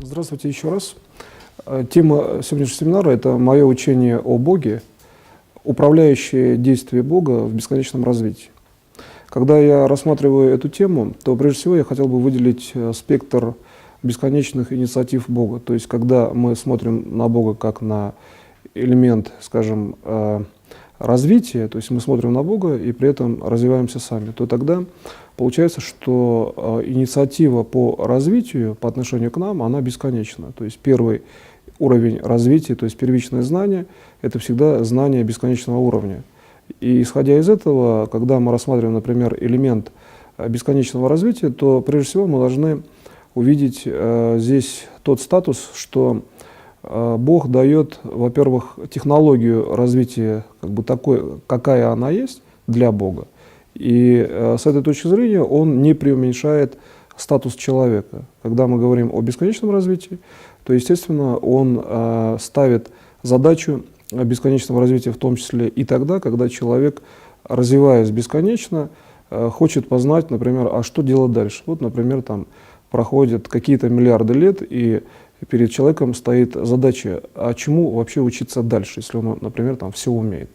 Здравствуйте еще раз. Тема сегодняшнего семинара – это мое учение о Боге, управляющее действие Бога в бесконечном развитии. Когда я рассматриваю эту тему, то прежде всего я хотел бы выделить спектр бесконечных инициатив Бога. То есть когда мы смотрим на Бога как на элемент, скажем, развития, то есть мы смотрим на Бога и при этом развиваемся сами, то тогда получается, что инициатива по развитию по отношению к нам, она бесконечна. То есть первый уровень развития, то есть первичное знание, это всегда знание бесконечного уровня. И исходя из этого, когда мы рассматриваем, например, элемент бесконечного развития, то прежде всего мы должны увидеть здесь тот статус, что Бог дает, во-первых, технологию развития такой, какая она есть для Бога. И с этой точки зрения он не преуменьшает статус человека. Когда мы говорим о бесконечном развитии, то, естественно, он ставит задачу бесконечного развития в том числе и тогда, когда человек, развиваясь бесконечно, хочет познать, например, а что делать дальше. Вот, например, там проходят какие-то миллиарды лет, и перед человеком стоит задача, а чему вообще учиться дальше, если он, например, там все умеет.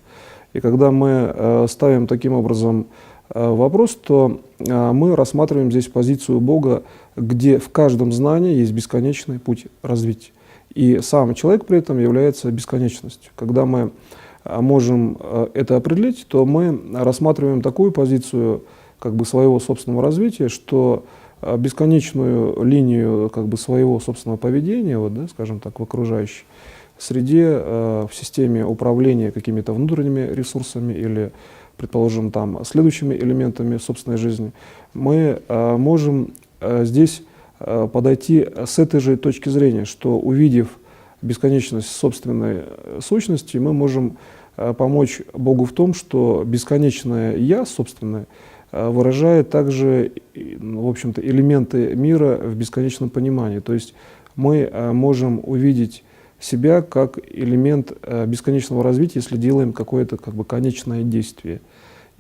И когда мы ставим таким образом вопрос, то мы рассматриваем здесь позицию Бога, где в каждом знании есть бесконечный путь развития. И сам человек при этом является бесконечностью. Когда мы можем это определить, то мы рассматриваем такую позицию своего собственного развития, что бесконечную линию своего собственного поведения, скажем так, в окружающей среде, в системе управления какими-то внутренними ресурсами или, предположим, там, следующими элементами собственной жизни, мы можем здесь подойти с этой же точки зрения, что, увидев бесконечность собственной сущности, мы можем помочь Богу в том, что бесконечное «я» собственное выражает также, в общем-то, элементы мира в бесконечном понимании. То есть мы можем увидеть себя как элемент бесконечного развития, если делаем какое-то конечное действие.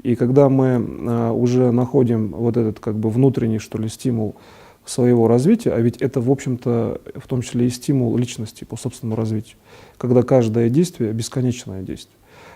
И когда мы уже находим вот этот внутренний, что ли, стимул своего развития, а ведь это, в общем-то, в том числе и стимул личности по собственному развитию, когда каждое действие — бесконечное действие,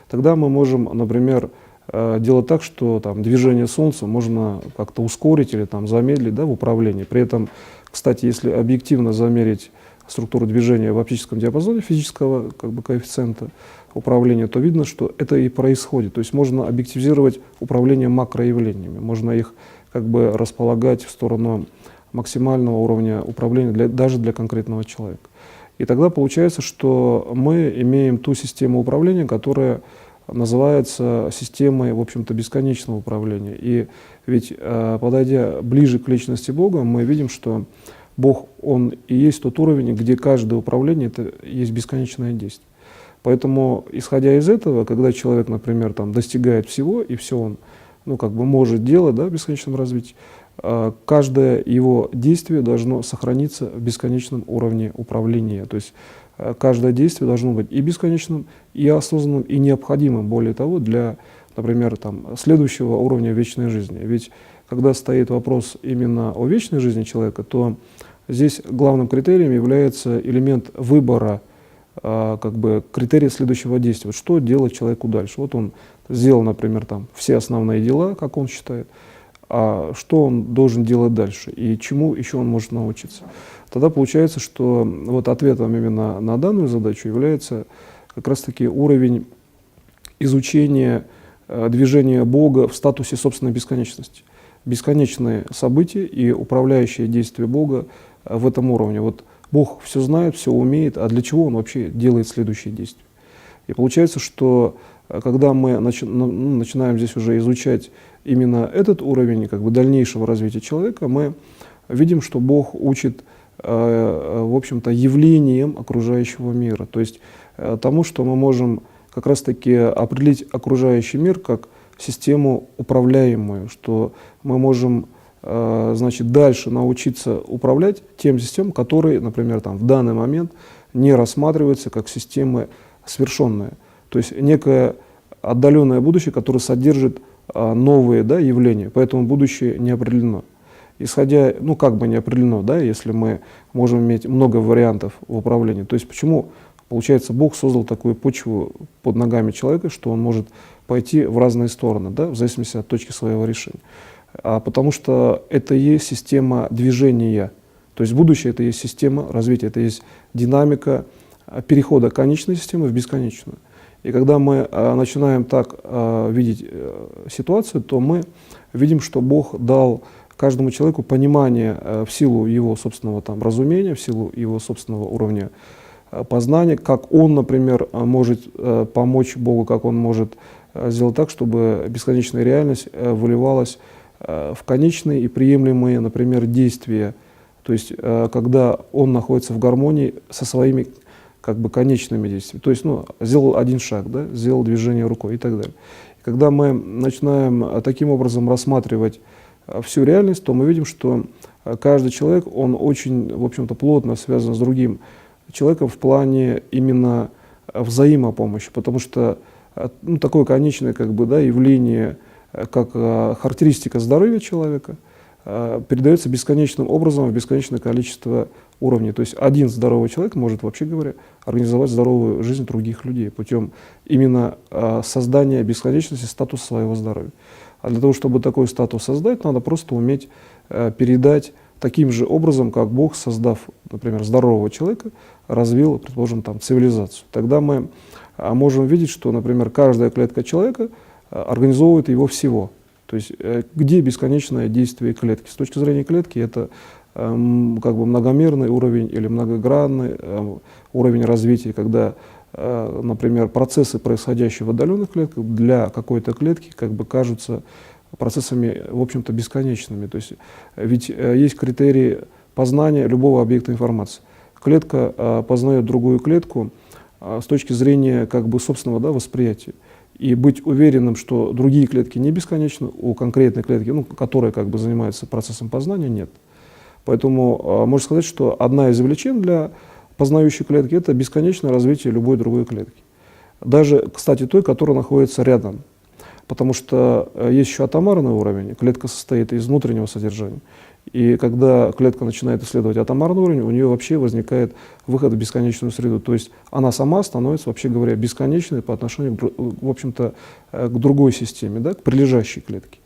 тогда мы можем, например, делать так, что там, движение Солнца можно как-то ускорить или там, замедлить, в управлении. При этом, кстати, если объективно замерить структуру движения в оптическом диапазоне физического коэффициента управления, то видно, что это и происходит. То есть можно объективизировать управление макроявлениями, можно их располагать в сторону максимального уровня управления даже для конкретного человека. И тогда получается, что мы имеем ту систему управления, которая называется системой, в общем-то, бесконечного управления. И ведь, подойдя ближе к личности Бога, мы видим, что Бог, Он и есть тот уровень, где каждое управление — это есть бесконечное действие. Поэтому, исходя из этого, когда человек, например, там, достигает всего, и все он может делать в бесконечном развитии, каждое его действие должно сохраниться в бесконечном уровне управления. То есть каждое действие должно быть и бесконечным, и осознанным, и необходимым, более того, для, например, там, следующего уровня вечной жизни. Ведь когда стоит вопрос именно о вечной жизни человека, то здесь главным критерием является элемент выбора, критерия следующего действия. Вот что делать человеку дальше? Вот он сделал, например, там, все основные дела, как он считает, а что он должен делать дальше и чему еще он может научиться. Тогда получается, что вот ответом именно на данную задачу является как раз-таки уровень изучения движения Бога в статусе собственной бесконечности. Бесконечные события и управляющие действия Бога в этом уровне. Вот Бог все знает, все умеет, а для чего Он вообще делает следующие действия? И получается, что когда мы начинаем здесь уже изучать именно этот уровень дальнейшего развития человека, мы видим, что Бог учит, в общем-то, явлением окружающего мира. То есть тому, что мы можем как раз-таки определить окружающий мир как систему управляемую, что мы можем дальше научиться управлять тем системам, которые, например, там, в данный момент не рассматриваются как системы свершенные. То есть некое отдаленное будущее, которое содержит новые явления, поэтому будущее не определено. исходя, ну как бы не определено, да, если мы можем иметь много вариантов в управлении. То есть почему, получается, Бог создал такую почву под ногами человека, что он может пойти в разные стороны, да, в зависимости от точки своего решения. Потому что это и есть система движения. То есть будущее — это и есть система развития, это и есть динамика перехода конечной системы в бесконечную. И когда мы начинаем так видеть ситуацию, то мы видим, что Бог дал каждому человеку понимание в силу его собственного там разумения, в силу его собственного уровня познания, как он, например, может помочь Богу, как он может сделать так, чтобы бесконечная реальность выливалась в конечные и приемлемые, например, действия. То есть когда он находится в гармонии со своими как бы конечными действиями. То есть, ну, сделал один шаг, да, сделал движение рукой и так далее. И когда мы начинаем таким образом рассматривать всю реальность, то мы видим, что каждый человек, он очень, в общем-то, плотно связан с другим человеком в плане именно взаимопомощи, потому что ну, такое конечное как бы, да, явление, как характеристика здоровья человека, передается бесконечным образом в бесконечное количество уровней. То есть один здоровый человек может, вообще говоря, организовать здоровую жизнь других людей путем именно создания бесконечности статуса своего здоровья. А для того, чтобы такой статус создать, надо просто уметь передать таким же образом, как Бог, создав, например, здорового человека, развил, предположим, там, цивилизацию. Тогда мы можем видеть, что, например, каждая клетка человека организовывает его всего. То есть где бесконечное действие клетки? С точки зрения клетки это как бы многомерный уровень или многогранный уровень развития, когда, например, процессы, происходящие в отдаленных клетках, для какой-то клетки как бы кажутся процессами, в общем-то, бесконечными. То есть ведь есть критерии познания любого объекта информации. Клетка познает другую клетку с точки зрения как бы собственного, да, восприятия. И быть уверенным, что другие клетки не бесконечны, у конкретной клетки, ну, которая как бы занимается процессом познания, нет. Поэтому можно сказать, что одна из величин для познающей клетки — это бесконечное развитие любой другой клетки. Даже, кстати, той, которая находится рядом. Потому что есть еще атомарный уровень, клетка состоит из внутреннего содержания. И когда клетка начинает исследовать атомарный уровень, у нее вообще возникает выход в бесконечную среду. То есть она сама становится, вообще говоря, бесконечной по отношению, в общем-то, к другой системе, да, к прилежащей клетке.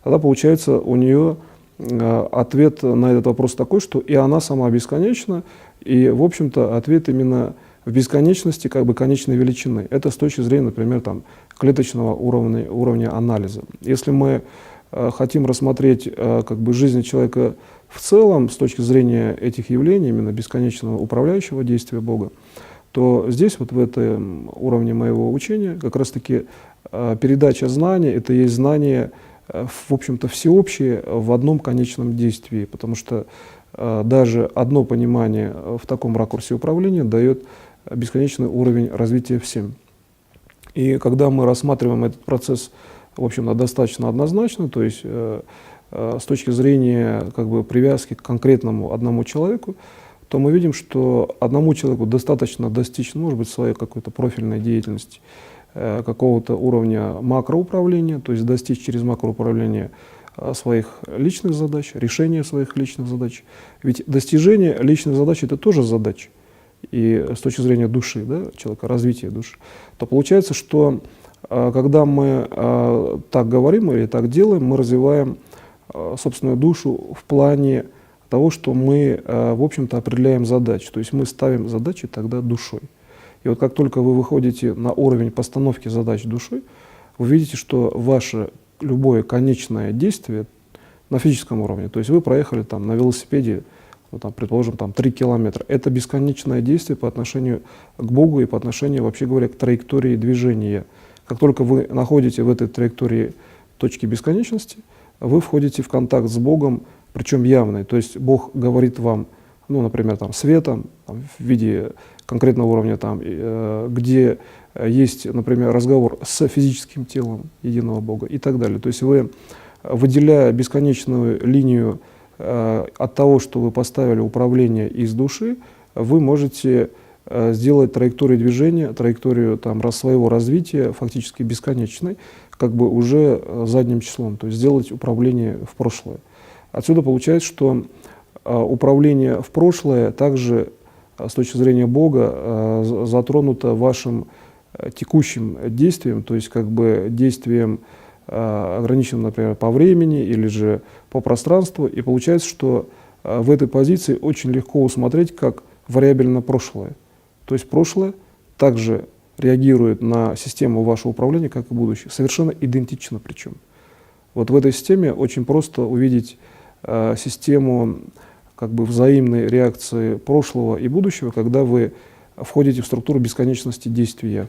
Тогда получается у нее ответ на этот вопрос такой, что и она сама бесконечна, и, в общем-то, ответ именно в бесконечности как бы конечной величины. Это с точки зрения, например, там, клеточного уровня анализа. Если мы хотим рассмотреть как бы жизнь человека в целом с точки зрения этих явлений, именно бесконечного управляющего действия Бога, то здесь вот в этом уровне моего учения как раз-таки передача знания — это есть знание, в общем-то, всеобщее в одном конечном действии, потому что даже одно понимание в таком ракурсе управления дает бесконечный уровень развития всем. И когда мы рассматриваем этот процесс, в общем-то, достаточно однозначно, то есть с точки зрения как бы привязки к конкретному одному человеку, то мы видим, что одному человеку достаточно достичь, может быть, своей какой-то профильной деятельности, какого-то уровня макроуправления, то есть достичь через макроуправление своих личных задач, решения своих личных задач. Ведь достижение личных задач — это тоже задача. И с точки зрения души, да, человека, развития души, то получается, что когда мы так говорим или так делаем, мы развиваем собственную душу в плане того, что мы, в общем-то, определяем задачи. То есть мы ставим задачи тогда душой. И вот как только вы выходите на уровень постановки задач душой, вы видите, что ваше любое конечное действие на физическом уровне, то есть вы проехали там на велосипеде, ну, там, предположим, там, 3 километра, это бесконечное действие по отношению к Богу и по отношению, вообще говоря, к траектории движения. Как только вы находите в этой траектории точки бесконечности, вы входите в контакт с Богом, причем явный. То есть Бог говорит вам, ну, например, там, светом, там, в виде конкретного уровня, там, где есть, например, разговор с физическим телом единого Бога и так далее. То есть вы, выделяя бесконечную линию от того, что вы поставили управление из души, вы можете сделать траекторию движения, траекторию там, своего развития фактически бесконечной, как бы уже задним числом, то есть сделать управление в прошлое. Отсюда получается, что управление в прошлое также с точки зрения Бога затронуто вашим текущим действием, то есть как бы действием ограниченным, например, по времени или же по пространству. И получается, что в этой позиции очень легко усмотреть, как вариабельно прошлое. То есть прошлое также реагирует на систему вашего управления, как и будущее. Совершенно идентично причем. Вот в этой системе очень просто увидеть систему как бы взаимной реакции прошлого и будущего, когда вы входите в структуру бесконечности действия.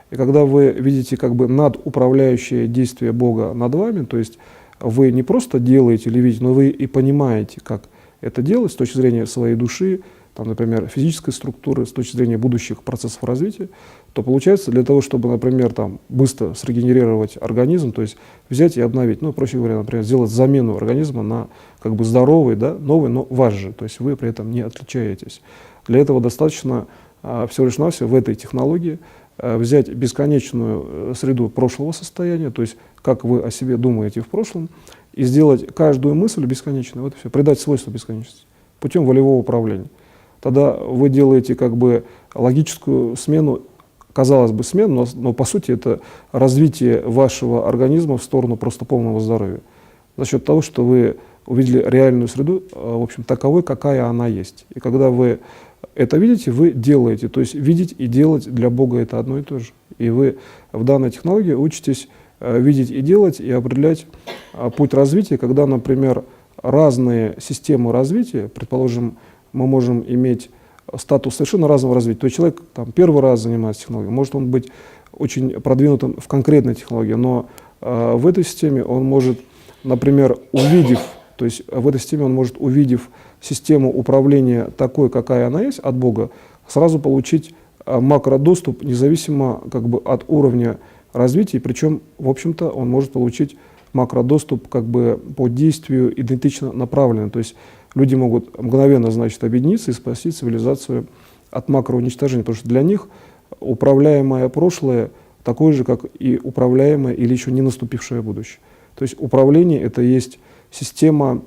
И когда вы видите как бы надуправляющее действие Бога над вами, то есть вы не просто делаете или видите, но вы и понимаете, как это делать с точки зрения своей души, там, например, физической структуры, с точки зрения будущих процессов развития, то получается для того, чтобы, например, там, быстро срегенерировать организм, то есть взять и обновить, ну, проще говоря, например, сделать замену организма на как бы здоровый, да, новый, но ваш же, то есть вы при этом не отличаетесь. Для этого достаточно всего лишь навсего в этой технологии взять бесконечную среду прошлого состояния, то есть как вы о себе думаете в прошлом, и сделать каждую мысль бесконечной, вот и все, придать свойство бесконечности путем волевого управления. Тогда вы делаете как бы логическую смену, казалось бы, смену, но по сути это развитие вашего организма в сторону просто полного здоровья. За счет того, что вы увидели реальную среду, в общем, таковой, какая она есть. И когда вы это видите, вы делаете. То есть видеть и делать для Бога это одно и то же. И вы в данной технологии учитесь видеть и делать, и определять путь развития, когда, например, разные системы развития, предположим, мы можем иметь статус совершенно разного развития. То есть человек там, первый раз занимается технологией, может он быть очень продвинутым в конкретной технологии, но в этой системе он может, например, увидев систему управления такой, какая она есть, от Бога, сразу получить макродоступ, независимо как бы, от уровня развития, причем, в общем-то, он может получить макродоступ как бы, по действию идентично направленный. То есть люди могут мгновенно, значит, объединиться и спасти цивилизацию от макроуничтожения, потому что для них управляемое прошлое такое же, как и управляемое или еще не наступившее будущее. То есть управление — это есть система,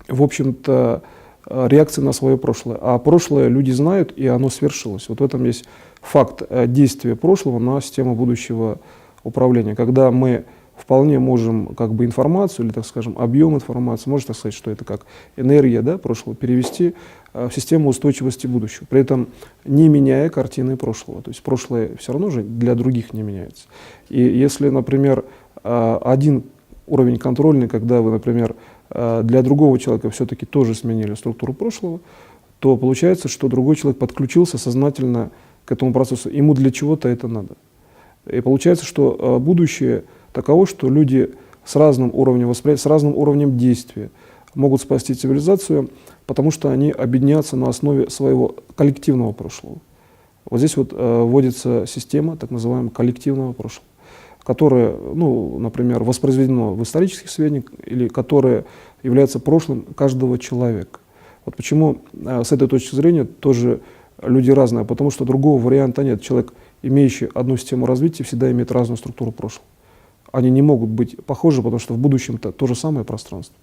в общем-то, реакции на свое прошлое. А прошлое люди знают, и оно свершилось. Вот в этом есть факт действия прошлого на систему будущего управления. Когда мы вполне можем как бы информацию, или, так скажем, объем информации, можно так сказать, что это как энергия, да, прошлого, перевести в систему устойчивости будущего, при этом не меняя картины прошлого. То есть прошлое все равно же для других не меняется. И если, например, один уровень контрольный, когда вы, например, для другого человека все-таки тоже сменили структуру прошлого, то получается, что другой человек подключился сознательно к этому процессу. Ему для чего-то это надо. И получается, что будущее таково, что люди с разным уровнем восприятия, с разным уровнем действия могут спасти цивилизацию, потому что они объединятся на основе своего коллективного прошлого. Вот здесь вот вводится система так называемого коллективного прошлого, которое, ну, например, воспроизведено в исторических сведениях или которое является прошлым каждого человека. Вот почему с этой точки зрения тоже люди разные, потому что другого варианта нет. Человек, имеющий одну систему развития, всегда имеет разную структуру прошлого. Они не могут быть похожи, потому что в будущем-то то же самое пространство.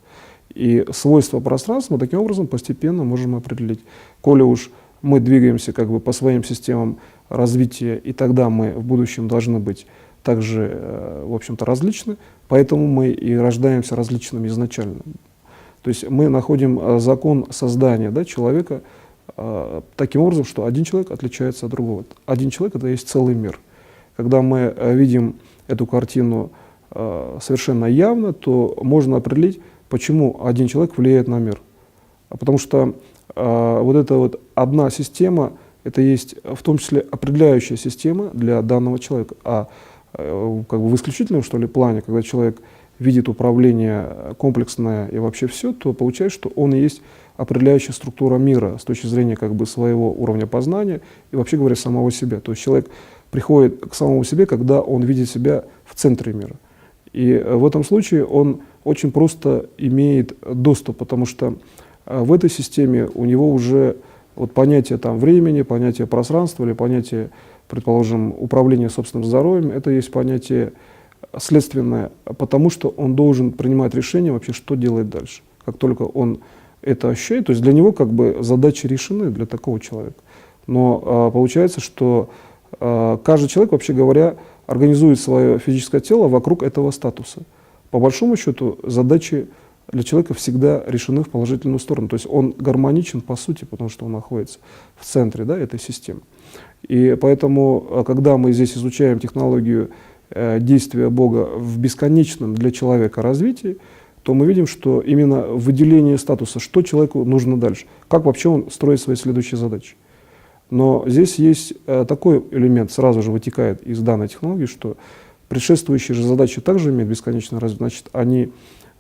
И свойства пространства мы таким образом постепенно можем определить. Коли уж мы двигаемся как бы по своим системам развития, и тогда мы в будущем должны быть также, в общем-то, различны, поэтому мы и рождаемся различными изначально. То есть мы находим закон создания, да, человека таким образом, что один человек отличается от другого. Один человек — это есть целый мир. Когда мы видим эту картину совершенно явно, то можно определить, почему один человек влияет на мир. Потому что вот эта вот одна система — это есть в том числе определяющая система для данного человека. А как бы в исключительном, что ли, плане, когда человек видит управление комплексное и вообще все, то получается, что он и есть определяющая структура мира с точки зрения как бы своего уровня познания и, вообще говоря, самого себя. То есть человек приходит к самому себе, когда он видит себя в центре мира. И в этом случае он очень просто имеет доступ, потому что в этой системе у него уже вот понятие там, времени, понятие пространства или понятие, предположим, управления собственным здоровьем, это есть понятие следственное, потому что он должен принимать решение вообще, что делать дальше, как только он это ощущает, то есть для него как бы задачи решены для такого человека. Но получается, что каждый человек, вообще говоря, организует свое физическое тело вокруг этого статуса. По большому счету задачи для человека всегда решены в положительную сторону. То есть он гармоничен по сути, потому что он находится в центре, да, этой системы. И поэтому, когда мы здесь изучаем технологию действия Бога в бесконечном для человека развитии, то мы видим, что именно выделение статуса, что человеку нужно дальше, как вообще он строит свои следующие задачи. Но здесь есть такой элемент, сразу же вытекает из данной технологии, что предшествующие же задачи также имеют бесконечное развитие, значит, они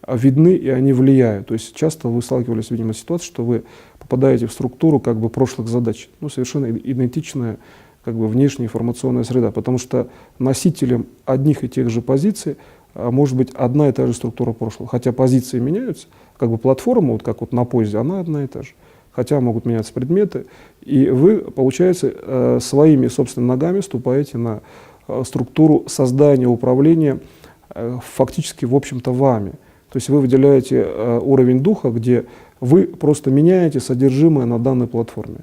видны и они влияют. То есть часто вы сталкивались, видимо, с ситуацией, что вы попадаете в структуру как бы прошлых задач, ну, совершенно идентичная как бы внешняя информационная среда, потому что носителем одних и тех же позиций может быть одна и та же структура прошлого. Хотя позиции меняются, как бы платформа, вот как вот на поезде, она одна и та же. Хотя могут меняться предметы, и вы, получается, своими собственными ногами ступаете на структуру создания, управления фактически, в общем-то, вами. То есть вы выделяете уровень духа, где вы просто меняете содержимое на данной платформе.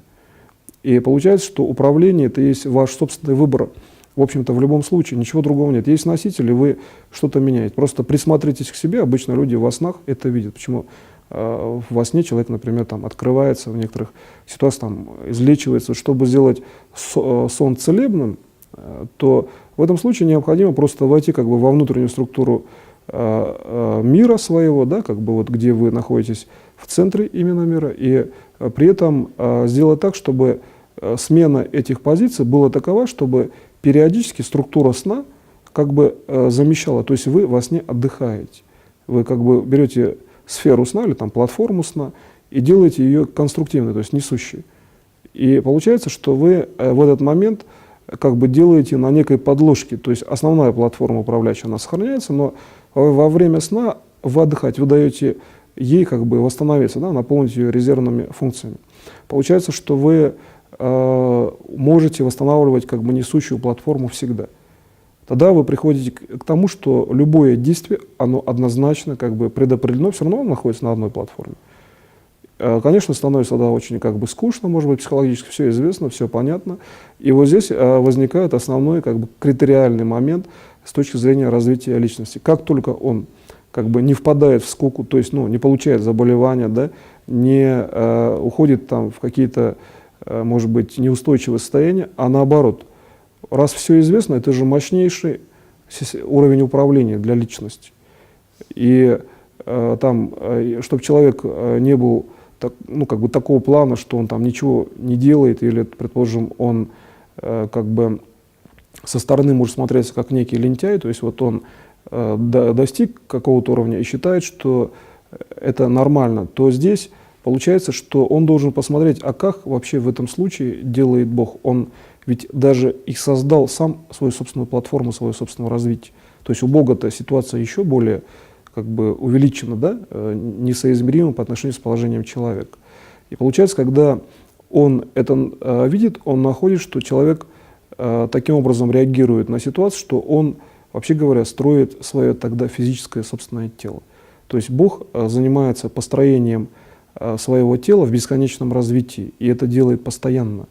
И получается, что управление — это есть ваш собственный выбор. В общем-то, в любом случае, ничего другого нет. Есть носитель, и вы что-то меняете. Просто присмотритесь к себе, обычно люди во снах это видят. Почему? Во сне человек, например, там, открывается в некоторых ситуациях, там, излечивается. Чтобы сделать сон целебным, то в этом случае необходимо просто войти как бы во внутреннюю структуру мира своего, да, как бы вот где вы находитесь в центре именно мира, и при этом сделать так, чтобы смена этих позиций была такова, чтобы периодически структура сна как бы замещала, то есть вы во сне отдыхаете, вы как бы берете сферу сна или там платформу сна и делаете ее конструктивной, то есть несущей. И получается, что вы в этот момент как бы делаете на некой подложке, то есть основная платформа управляющая, она сохраняется, но во время сна вы отдыхаете, вы даете ей как бы восстановиться, да, наполнить ее резервными функциями. Получается, что вы можете восстанавливать как бы несущую платформу всегда. Тогда вы приходите к тому, что любое действие, оно однозначно как бы предопределено, все равно оно находится на одной платформе. Конечно, становится тогда очень как бы скучно, может быть, психологически все известно, все понятно. И вот здесь возникает основной как бы критериальный момент с точки зрения развития личности. Как только он как бы не впадает в скуку, то есть ну, не получает заболевания, да, не уходит там в какие-то, может быть, неустойчивые состояния, а наоборот, раз все известно, это же мощнейший уровень управления для личности. И там, чтобы человек не был ну, как бы такого плана, что он там ничего не делает, или, предположим, он как бы со стороны может смотреться как некий лентяй, то есть вот он достиг какого-то уровня и считает, что это нормально, то здесь получается, что он должен посмотреть, а как вообще в этом случае делает Бог. Он ведь даже и создал сам свою собственную платформу, свое собственное развитие. То есть у Бога-то ситуация еще более как бы увеличена, да, несоизмеримо по отношению с положением человека. И получается, когда он это видит, он находит, что человек таким образом реагирует на ситуацию, что он, вообще говоря, строит свое тогда физическое собственное тело. То есть Бог занимается построением своего тела в бесконечном развитии, и это делает постоянно.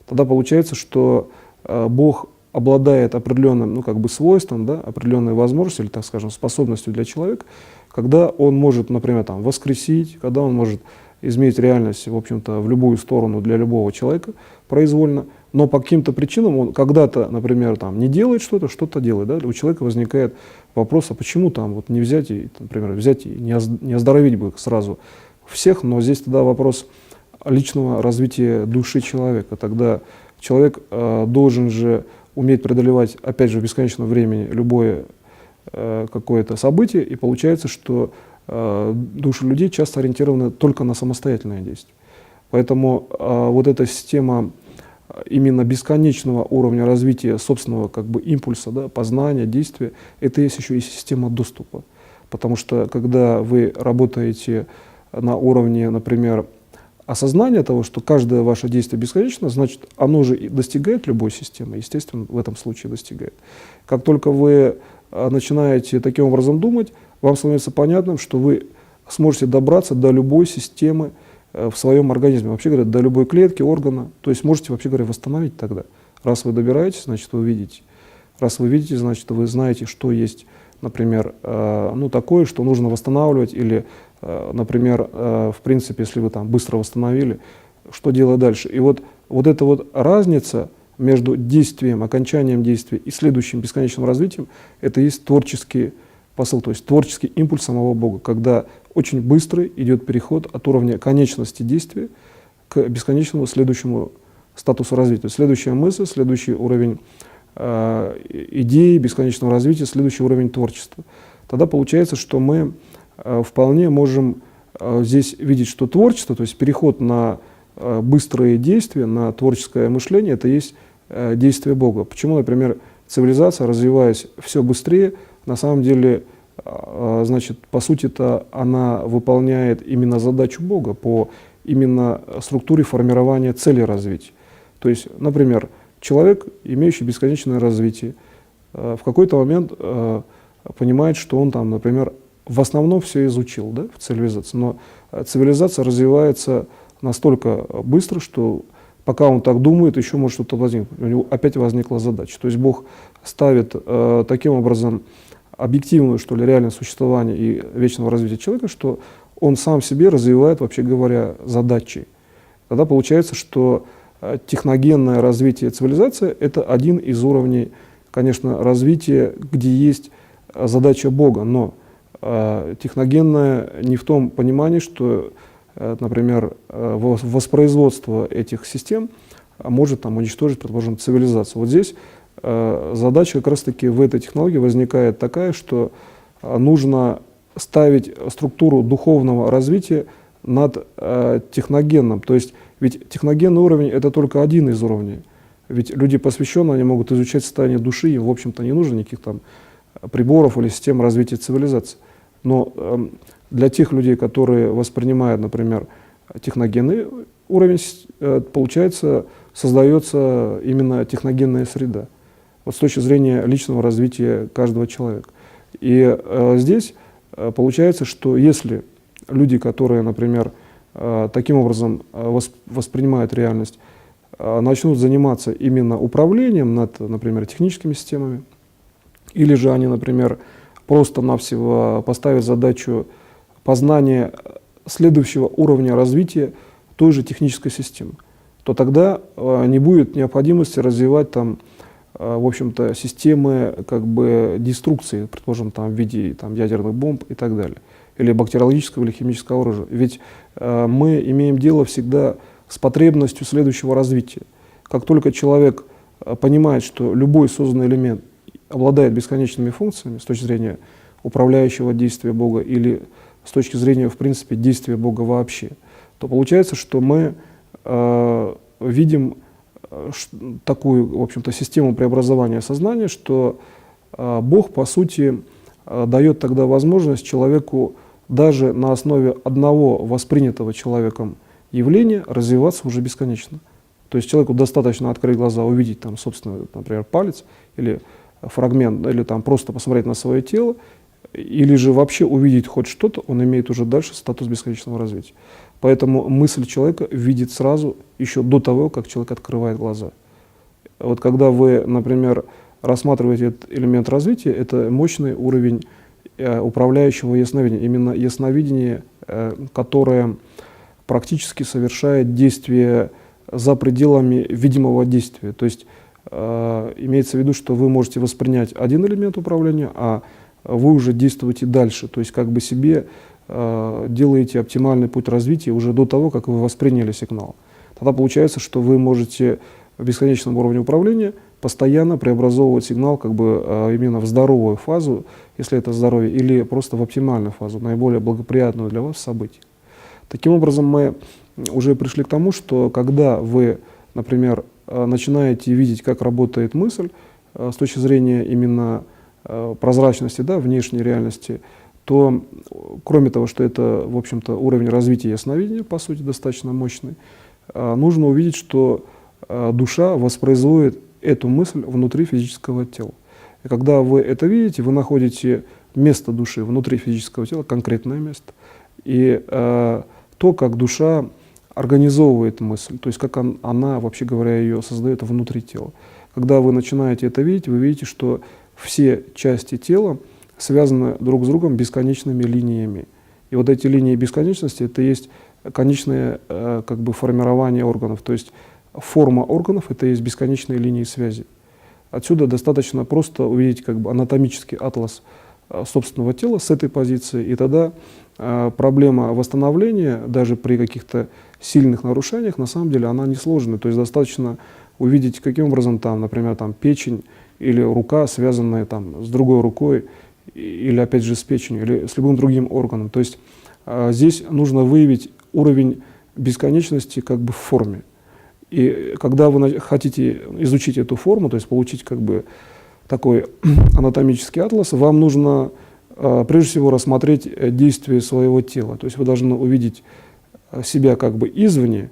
Тогда получается, что Бог обладает определенным, ну, как бы свойством, да, определенной возможностью или, так скажем, способностью для человека, когда он может, например, там, воскресить, когда он может изменить реальность, в общем-то, в любую сторону для любого человека произвольно, но по каким-то причинам он когда-то, например, там, не делает что-то, что-то делает. Да? У человека возникает вопрос, а почему там вот не взять и, например, взять и не оздоровить бы сразу всех, но здесь тогда вопрос личного развития души человека. Тогда человек должен же уметь преодолевать, опять же, в бесконечном времени любое какое-то событие, и получается, что души людей часто ориентированы только на самостоятельное действие. Поэтому вот эта система именно бесконечного уровня развития собственного как бы импульса, да, познания, действия, это есть еще и система доступа. Потому что когда вы работаете на уровне, например, осознание того, что каждое ваше действие бесконечно, значит, оно же и достигает любой системы, естественно, в этом случае достигает. Как только вы начинаете таким образом думать, вам становится понятным, что вы сможете добраться до любой системы в своем организме, вообще говоря, до любой клетки, органа, то есть можете, вообще говоря, восстановить тогда. Раз вы добираетесь, значит, вы видите. Раз вы видите, значит, вы знаете, что есть, например, ну, такое, что нужно восстанавливать, или, например, в принципе, если вы там быстро восстановили, что делать дальше. И вот эта вот разница между действием, окончанием действия и следующим бесконечным развитием, это и есть творческий посыл, то есть творческий импульс самого Бога, когда очень быстро идет переход от уровня конечности действия к бесконечному следующему статусу развития. Следующая мысль, следующий уровень идеи бесконечного развития, следующий уровень творчества. Тогда получается, что мы вполне можем здесь видеть, что творчество, то есть переход на быстрые действия, на творческое мышление, это есть действие Бога. Почему, например, цивилизация, развиваясь все быстрее, на самом деле, значит, по сути-то она выполняет именно задачу Бога по именно структуре формирования цели развития. То есть, например, человек, имеющий бесконечное развитие, в какой-то момент понимает, что он там, например, в основном все изучил, да, в цивилизации, но цивилизация развивается настолько быстро, что пока он так думает, еще может что-то возникнуть. У него опять возникла задача. То есть Бог ставит таким образом объективное, что ли, реальное существование и вечного развития человека, что он сам себе развивает, вообще говоря, задачи. Тогда получается, что техногенное развитие цивилизации – это один из уровней, конечно, развития, где есть задача Бога, но техногенное не в том понимании, что, например, воспроизводство этих систем может там уничтожить, предположим, цивилизацию. Вот здесь задача как раз-таки в этой технологии возникает такая, что нужно ставить структуру духовного развития над техногенным. То есть ведь техногенный уровень – это только один из уровней. Ведь люди посвященные, они могут изучать состояние души, им, в общем-то, не нужно никаких там приборов или систем развития цивилизации. Но для тех людей, которые воспринимают, например, техногенный уровень, получается, создается именно техногенная среда. Вот с точки зрения личного развития каждого человека. И здесь получается, что если люди, которые, например, таким образом воспринимают реальность, начнут заниматься именно управлением над, например, техническими системами, или же они, например, просто-навсего поставят задачу познания следующего уровня развития той же технической системы, то тогда не будет необходимости развивать там, в общем-то, системы как бы деструкции, предположим, там, в виде там, ядерных бомб и так далее, или бактериологического или химического оружия. Ведь мы имеем дело всегда с потребностью следующего развития. Как только человек понимает, что любой созданный элемент обладает бесконечными функциями с точки зрения управляющего действия Бога или с точки зрения, в принципе, действия Бога вообще, то получается, что мы видим такую, в общем-то, систему преобразования сознания, что Бог, по сути, дает тогда возможность человеку даже на основе одного воспринятого человеком явления развиваться уже бесконечно. То есть человеку достаточно открыть глаза, увидеть там, собственно, например, палец или фрагмент, или там просто посмотреть на свое тело, или же вообще увидеть хоть что-то, он имеет уже дальше статус бесконечного развития. Поэтому мысль человека видит сразу, еще до того, как человек открывает глаза. Вот когда вы, например, рассматриваете этот элемент развития, это мощный уровень управляющего ясновидения. Именно ясновидение, которое практически совершает действие за пределами видимого действия. То есть имеется в виду, что вы можете воспринять один элемент управления, а вы уже действуете дальше. То есть как бы себе делаете оптимальный путь развития уже до того, как вы восприняли сигнал. Тогда получается, что вы можете в бесконечном уровне управления постоянно преобразовывать сигнал как бы именно в здоровую фазу, если это здоровье, или просто в оптимальную фазу, наиболее благоприятную для вас событие. Таким образом, мы уже пришли к тому, что когда вы, например, начинаете видеть, как работает мысль с точки зрения именно прозрачности, да, внешней реальности, то, кроме того, что это, в общем-то, уровень развития ясновидения, по сути, достаточно мощный, нужно увидеть, что душа воспроизводит эту мысль внутри физического тела. И когда вы это видите, вы находите место души внутри физического тела, конкретное место, и то, как душа организовывает мысль, то есть как она, вообще говоря, ее создает внутри тела. Когда вы начинаете это видеть, вы видите, что все части тела связаны друг с другом бесконечными линиями. И вот эти линии бесконечности — это есть конечное как бы формирование органов, то есть форма органов — это есть бесконечные линии связи. Отсюда достаточно просто увидеть как бы анатомический атлас собственного тела с этой позиции, и тогда проблема восстановления, даже при каких-то сильных нарушениях, на самом деле она несложная. То есть достаточно увидеть, каким образом там, например, там, печень или рука, связанная там, с другой рукой, или опять же с печенью, или с любым другим органом. То есть здесь нужно выявить уровень бесконечности как бы в форме. И когда вы хотите изучить эту форму, то есть получить как бы такой анатомический атлас, вам нужно прежде всего рассмотреть действие своего тела. То есть вы должны увидеть себя как бы извне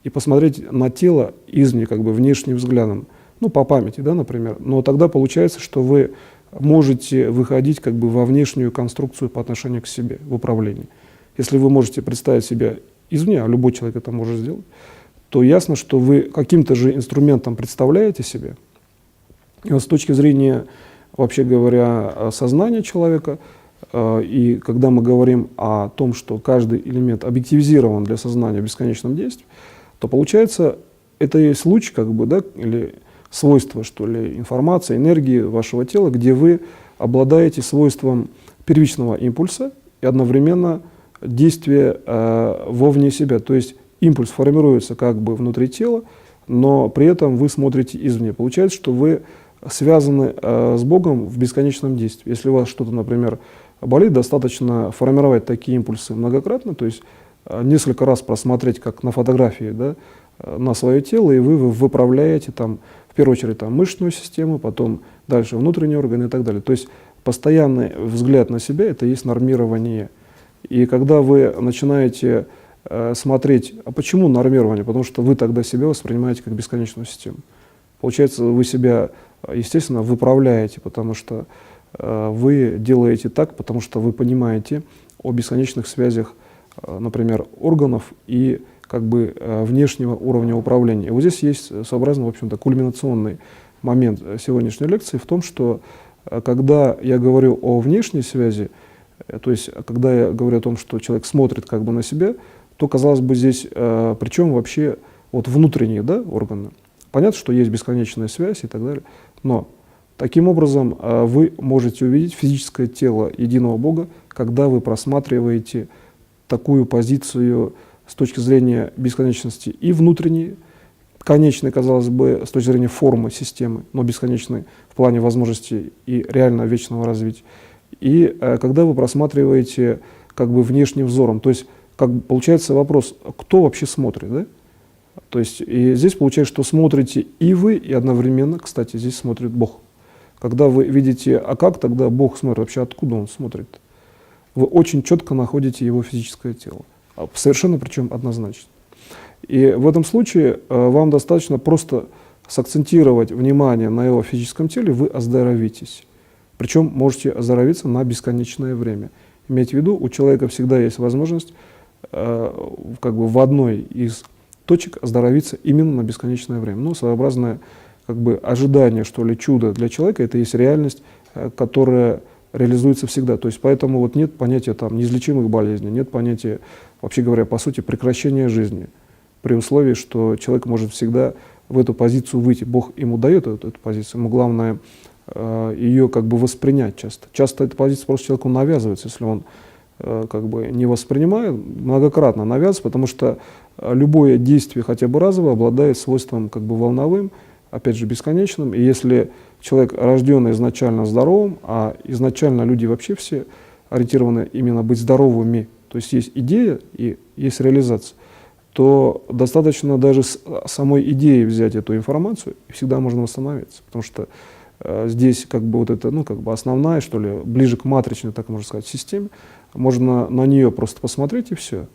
и посмотреть на тело извне, как бы внешним взглядом, ну, по памяти, да, например. Но тогда получается, что вы можете выходить как бы во внешнюю конструкцию по отношению к себе в управлении. Если вы можете представить себя извне, а любой человек это может сделать, то ясно, что вы каким-то же инструментом представляете себе. И вот с точки зрения, вообще говоря, сознания человека, и когда мы говорим о том, что каждый элемент объективизирован для сознания в бесконечном действии, то получается, это есть луч, как бы, да, или свойство, что ли, информации, энергии вашего тела, где вы обладаете свойством первичного импульса и одновременно действия вовне себя. То есть импульс формируется как бы внутри тела, но при этом вы смотрите извне. Получается, что вы связаны с Богом в бесконечном действии. Если у вас что-то, например, болит, достаточно формировать такие импульсы многократно, то есть несколько раз просмотреть, как на фотографии, да, на свое тело, и вы выправляете там, в первую очередь там, мышечную систему, потом дальше внутренние органы и так далее. То есть постоянный взгляд на себя — это и есть нормирование. И когда вы начинаете смотреть, а почему нормирование? Потому что вы тогда себя воспринимаете как бесконечную систему. Получается, вы себя, естественно, выправляете, потому что вы делаете так, потому что вы понимаете о бесконечных связях, например, органов и как бы внешнего уровня управления. И вот здесь есть своеобразно, в общем-то, кульминационный момент сегодняшней лекции в том, что когда я говорю о внешней связи, то есть когда я говорю о том, что человек смотрит как бы на себя, то, казалось бы, здесь причем вообще вот внутренние, да, органы. Понятно, что есть бесконечная связь и так далее, но таким образом вы можете увидеть физическое тело единого Бога, когда вы просматриваете такую позицию с точки зрения бесконечности и внутренней, конечной, казалось бы, с точки зрения формы системы, но бесконечной в плане возможностей и реально вечного развития. И когда вы просматриваете как бы внешним взором, то есть как бы получается вопрос, кто вообще смотрит, да? То есть и здесь получается, что смотрите и вы, и одновременно, кстати, здесь смотрит Бог. Когда вы видите, а как тогда Бог смотрит, вообще откуда Он смотрит? Вы очень четко находите Его физическое тело, совершенно причем однозначно. И в этом случае вам достаточно просто сакцентировать внимание на Его физическом теле, вы оздоровитесь. Причем можете оздоровиться на бесконечное время. Имейте в виду, у человека всегда есть возможность как бы в одной из точек оздоровиться именно на бесконечное время. Ну, своеобразное как бы ожидание, что ли, чуда для человека — это есть реальность, которая реализуется всегда. То есть поэтому вот нет понятия там неизлечимых болезней, нет понятия, вообще говоря, по сути, прекращения жизни, при условии, что человек может всегда в эту позицию выйти. Бог ему дает эту позицию, ему главное ее как бы воспринять часто. Часто эта позиция просто человеку навязывается, если он как бы не воспринимает, многократно навязывается, потому что любое действие, хотя бы разовое, обладает свойством как бы волновым, опять же бесконечным. И если человек рожден изначально здоровым, а изначально люди вообще все ориентированы именно быть здоровыми, то есть есть идея и есть реализация, то достаточно даже с самой идеей взять эту информацию, и всегда можно восстановиться. Потому что здесь как бы вот это, ну, как бы основная, что ли, ближе к матричной, так можно сказать, системе, можно на нее просто посмотреть и все.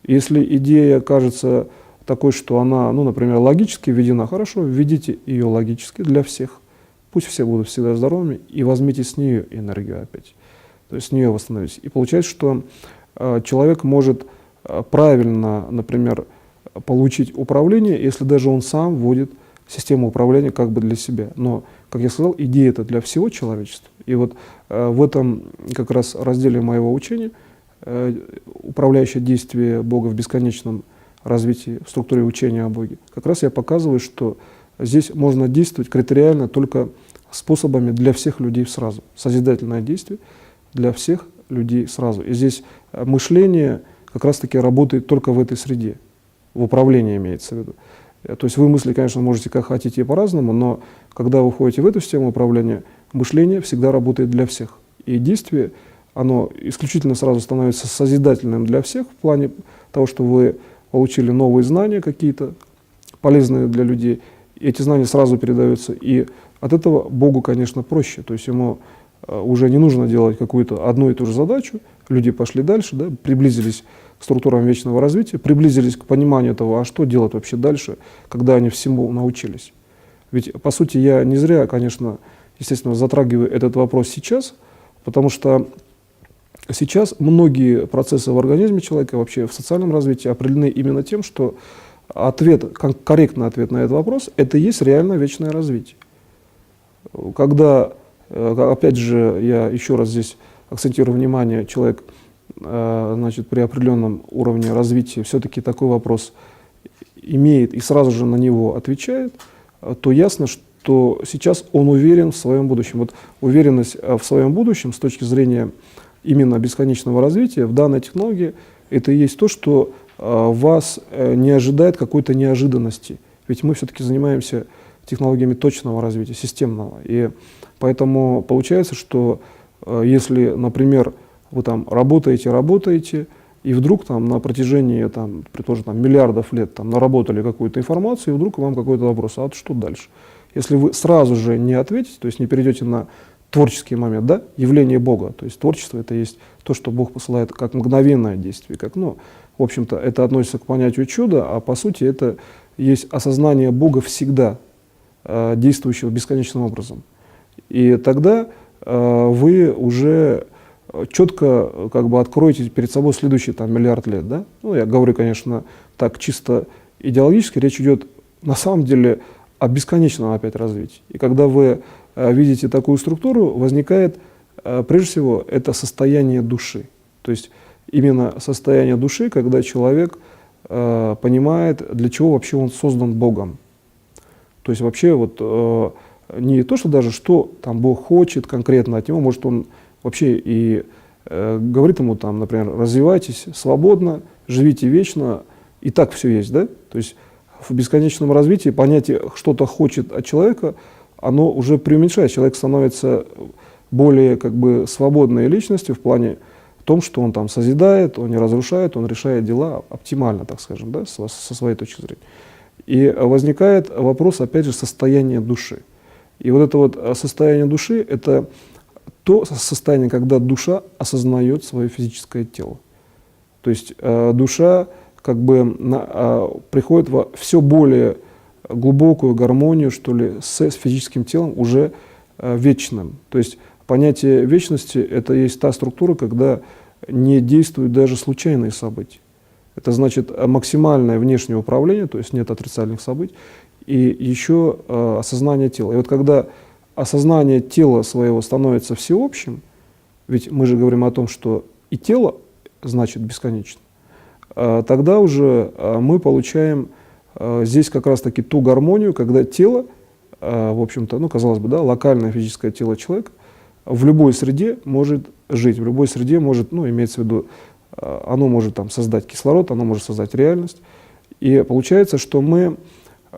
Если идея кажется такой, что она, ну, например, логически введена, хорошо, введите ее логически для всех. Пусть все будут всегда здоровыми, и возьмите с нее энергию опять. То есть с нее восстановитесь. И получается, что человек может правильно, например, получить управление, если даже он сам вводит систему управления как бы для себя. Но, как я сказал, идея это для всего человечества. И вот в этом как раз разделе моего учения, управляющее действие Бога в бесконечном развитии, в структуре учения о Боге, как раз я показываю, что здесь можно действовать критериально только способами для всех людей сразу. Созидательное действие для всех людей сразу. И здесь мышление как раз-таки работает только в этой среде. В управлении имеется в виду. То есть вы мысли, конечно, можете как хотите и по-разному, но когда вы входите в эту систему управления, мышление всегда работает для всех. И действие, оно исключительно сразу становится созидательным для всех в плане того, что вы получили новые знания какие-то, полезные для людей, и эти знания сразу передаются. И от этого Богу, конечно, проще. То есть ему уже не нужно делать какую-то одну и ту же задачу. Люди пошли дальше, да, приблизились к структурам вечного развития, приблизились к пониманию того, а что делать вообще дальше, когда они всему научились. Ведь, по сути, я не зря, конечно, естественно, затрагиваю этот вопрос сейчас, потому что сейчас многие процессы в организме человека, вообще в социальном развитии определены именно тем, что корректный ответ на этот вопрос – это и есть реально вечное развитие. Когда, опять же, я еще раз здесь акцентирую внимание, человек, значит, при определенном уровне развития все-таки такой вопрос имеет и сразу же на него отвечает, то ясно, что сейчас он уверен в своем будущем. Вот уверенность в своем будущем с точки зрения именно бесконечного развития в данной технологии, это и есть то, что вас не ожидает какой-то неожиданности. Ведь мы все-таки занимаемся технологиями точного развития, системного. И поэтому получается, что если, например, вы там работаете, и вдруг там на протяжении, там, предположим, там, миллиардов лет там, наработали какую-то информацию, и вдруг вам какой-то вопрос, а вот что дальше? Если вы сразу же не ответите, то есть не перейдете на творческий момент, да, явление Бога, то есть творчество это есть то, что Бог посылает как мгновенное действие, как, ну, в общем-то, это относится к понятию чуда, а по сути это есть осознание Бога всегда, действующего бесконечным образом. И тогда вы уже четко как бы откроете перед собой следующий там, миллиард лет. Да? Ну, я говорю, конечно, так чисто идеологически, речь идет на самом деле о бесконечном опять развитии. И когда вы видите такую структуру, возникает, прежде всего, это состояние души. То есть именно состояние души, когда человек понимает, для чего вообще он создан Богом. То есть вообще вот не то, что даже что там Бог хочет конкретно от него, может он вообще и говорит ему там, например, развивайтесь свободно, живите вечно, и так все есть, да? То есть в бесконечном развитии понятие что-то хочет от человека, оно уже преуменьшает. Человек становится более как бы свободной личностью в плане том, что он там созидает, он не разрушает, он решает дела оптимально, так скажем, да, со своей точки зрения. И возникает вопрос, опять же, состояния души. И вот это вот состояние души – это то состояние, когда душа осознает свое физическое тело. То есть душа как бы приходит во все более глубокую гармонию, что ли, с физическим телом уже вечным. То есть понятие вечности – это есть та структура, когда не действуют даже случайные события. Это значит максимальное внешнее управление, то есть нет отрицательных событий, и еще осознание тела. И вот когда осознание тела своего становится всеобщим, ведь мы же говорим о том, что и тело значит бесконечно, тогда уже мы получаем здесь как раз-таки ту гармонию, когда тело, в общем-то, ну, казалось бы, да, локальное физическое тело человека в любой среде может жить, в любой среде может, ну, имеется в виду, оно может там создать кислород, оно может создать реальность. И получается, что мы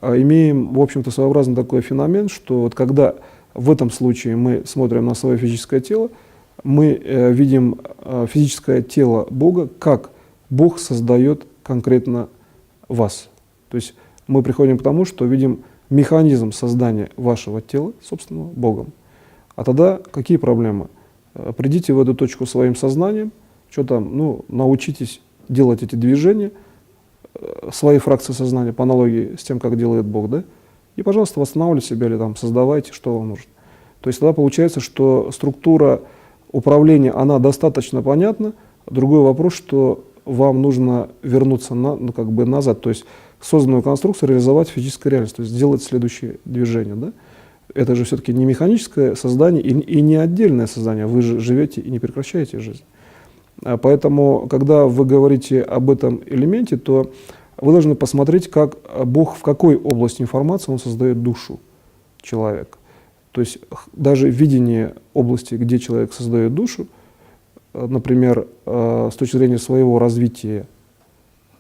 имеем, в общем-то, своеобразный такой феномен, что вот когда в этом случае мы смотрим на свое физическое тело, мы видим физическое тело Бога, как Бог создает конкретно вас. То есть мы приходим к тому, что видим механизм создания вашего тела, собственного, Богом. А тогда какие проблемы? Придите в эту точку своим сознанием, что там, ну, научитесь делать эти движения, свои фракции сознания по аналогии с тем, как делает Бог, да? И, пожалуйста, восстанавливайте себя или там создавайте, что вам нужно. То есть тогда получается, что структура управления, она достаточно понятна, Другой вопрос, что вам нужно вернуться назад, то есть созданную конструкцию реализовать в физической реальности, то есть сделать следующее движение. Да? Это же все-таки не механическое создание и не отдельное создание, вы же живете и не прекращаете жизнь. Поэтому, когда вы говорите об этом элементе, то вы должны посмотреть, как Бог, в какой области информации Он создает душу человека. То есть даже видение области, где человек создает душу, например, с точки зрения своего развития,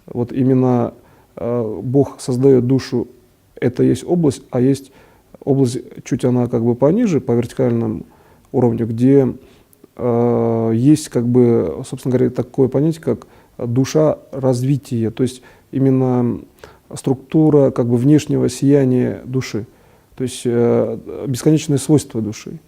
вот именно Бог создает душу, это есть область, а есть область, чуть она как бы пониже, по вертикальному уровню, где есть, как бы, собственно говоря, такое понятие, как душа развития, то есть именно структура как бы внешнего сияния души, то есть бесконечные свойства души.